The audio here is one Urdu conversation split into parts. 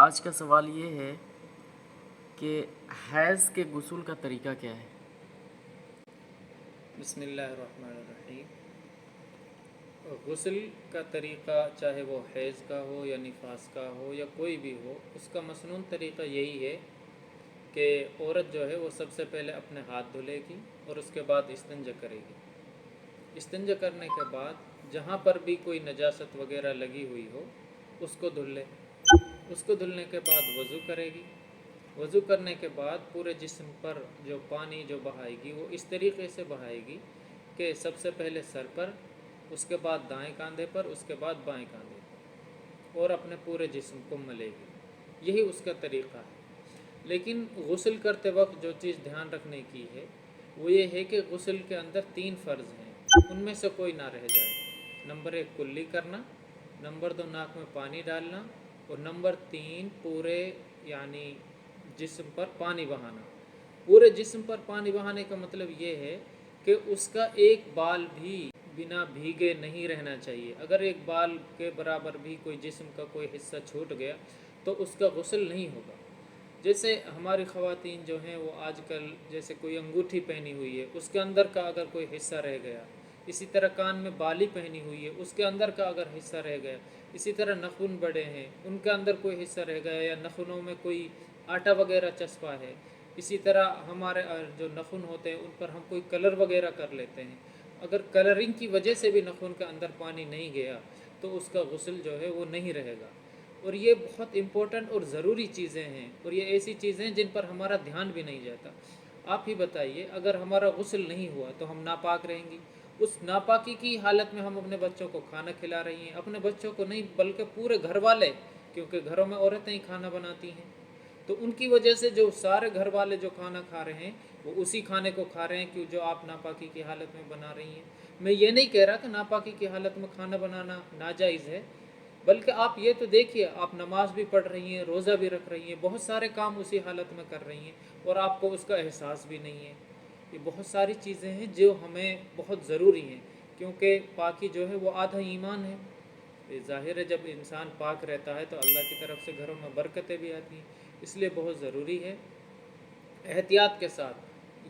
آج کا سوال یہ ہے کہ حیض کے غسل کا طریقہ کیا ہے؟ بسم اللہ الرحمن الرحیم۔ غسل کا طریقہ چاہے وہ حیض کا ہو یا نفاس کا ہو یا کوئی بھی ہو، اس کا مسنون طریقہ یہی ہے کہ عورت جو ہے وہ سب سے پہلے اپنے ہاتھ دھلے گی اور اس کے بعد استنجا کرے گی۔ استنجا کرنے کے بعد جہاں پر بھی کوئی نجاست وغیرہ لگی ہوئی ہو اس کو دھل لے۔ اس کو دھلنے کے بعد وضو کرے گی۔ وضو کرنے کے بعد پورے جسم پر جو پانی جو بہائے گی وہ اس طریقے سے بہائے گی کہ سب سے پہلے سر پر، اس کے بعد دائیں کاندھے پر، اس کے بعد بائیں کاندھے پر، اور اپنے پورے جسم کو ملے گی۔ یہی اس کا طریقہ ہے۔ لیکن غسل کرتے وقت جو چیز دھیان رکھنے کی ہے وہ یہ ہے کہ غسل کے اندر 3 فرض ہیں، ان میں سے کوئی نہ رہ جائے۔ نمبر 1 کلی کرنا، نمبر 2 ناک میں پانی ڈالنا، اور نمبر 3 پورے یعنی جسم پر پانی بہانا۔ پورے جسم پر پانی بہانے کا مطلب یہ ہے کہ اس کا ایک بال بھی بنا بھیگے نہیں رہنا چاہیے۔ اگر ایک بال کے برابر بھی کوئی جسم کا کوئی حصہ چھوٹ گیا تو اس کا غسل نہیں ہوگا۔ جیسے ہماری خواتین جو ہیں وہ آج کل جیسے کوئی انگوٹھی پہنی ہوئی ہے، اس کے اندر کا اگر کوئی حصہ رہ گیا، اسی طرح کان میں بالی پہنی ہوئی ہے، اس کے اندر کا اگر حصہ رہ گیا، اسی طرح نخن بڑے ہیں، ان کے اندر کوئی حصہ رہ گیا، یا نخنوں میں کوئی آٹا وغیرہ چسپا ہے، اسی طرح ہمارے جو نخن ہوتے ہیں ان پر ہم کوئی کلر وغیرہ کر لیتے ہیں، اگر کلرنگ کی وجہ سے بھی نخن کے اندر پانی نہیں گیا تو اس کا غسل جو ہے وہ نہیں رہے گا۔ اور یہ بہت امپورٹنٹ اور ضروری چیزیں ہیں، اور یہ ایسی چیزیں ہیں جن پر ہمارا دھیان بھی نہیں جاتا۔ آپ ہی بتائیے، اگر ہمارا غسل نہیں ہوا تو ہم ناپاک رہیں گی۔ اس ناپاکی کی حالت میں ہم اپنے بچوں کو کھانا کھلا رہی ہیں، اپنے بچوں کو نہیں بلکہ پورے گھر والے، کیونکہ گھروں میں عورتیں ہی کھانا بناتی ہیں، تو ان کی وجہ سے جو سارے گھر والے جو کھانا کھا رہے ہیں وہ اسی کھانے کو کھا رہے ہیں کہ جو آپ ناپاکی کی حالت میں بنا رہی ہیں۔ میں یہ نہیں کہہ رہا کہ ناپاکی کی حالت میں کھانا بنانا ناجائز ہے، بلکہ آپ یہ تو دیکھیے، آپ نماز بھی پڑھ رہی ہیں، روزہ بھی رکھ رہی ہیں، بہت سارے کام اسی حالت میں کر رہی ہیں اور آپ کو اس کا احساس بھی نہیں ہے۔ یہ بہت ساری چیزیں ہیں جو ہمیں بہت ضروری ہیں، کیونکہ پاکی جو ہے وہ آدھا ایمان ہے۔ یہ ظاہر ہے جب انسان پاک رہتا ہے تو اللہ کی طرف سے گھروں میں برکتیں بھی آتی ہیں، اس لیے بہت ضروری ہے احتیاط کے ساتھ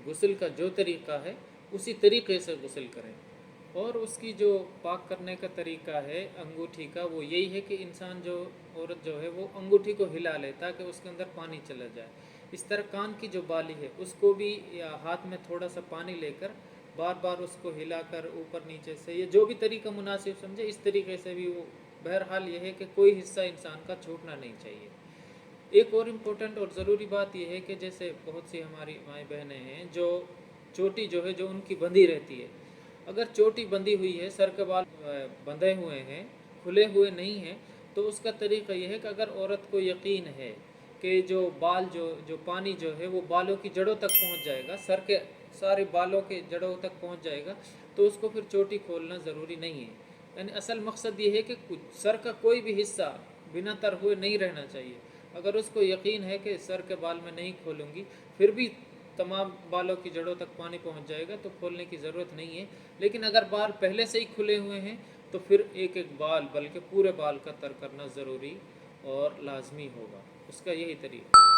غسل کا جو طریقہ ہے اسی طریقے سے غسل کریں۔ اور اس کی جو پاک کرنے کا طریقہ ہے انگوٹھی کا، وہ یہی ہے کہ انسان جو عورت جو ہے وہ انگوٹھی کو ہلا لے تاکہ اس کے اندر پانی چلا جائے۔ اس طرح کان کی جو بالی ہے اس کو بھی ہاتھ میں تھوڑا سا پانی لے کر بار بار اس کو ہلا کر اوپر نیچے سے، یہ جو بھی طریقہ مناسب سمجھے اس طریقے سے بھی وہ، بہرحال یہ ہے کہ کوئی حصہ انسان کا چھوٹنا نہیں چاہیے۔ ایک اور امپورٹنٹ اور ضروری بات یہ ہے کہ جیسے بہت سی ہماری مائیں بہنیں ہیں جو چوٹی جو ہے جو ان کی بندھی رہتی ہے، اگر چوٹی بندھی ہوئی ہے، سر کے بال بندھے ہوئے ہیں، کھلے ہوئے نہیں ہیں، تو اس کا طریقہ یہ ہے کہ اگر عورت کو یقین ہے کہ جو بال جو پانی جو ہے وہ بالوں کی جڑوں تک پہنچ جائے گا، سر کے سارے بالوں کے جڑوں تک پہنچ جائے گا، تو اس کو پھر چوٹی کھولنا ضروری نہیں ہے۔ یعنی اصل مقصد یہ ہے کہ سر کا کوئی بھی حصہ بنا تر ہوئے نہیں رہنا چاہیے۔ اگر اس کو یقین ہے کہ سر کے بال میں نہیں کھولوں گی پھر بھی تمام بالوں کی جڑوں تک پانی پہنچ جائے گا تو کھولنے کی ضرورت نہیں ہے، لیکن اگر بال پہلے سے ہی کھلے ہوئے ہیں تو پھر ایک ایک بال بلکہ پورے بال کا تر کرنا ضروری اور لازمی ہوگا۔ اس کا یہی طریقہ ہے۔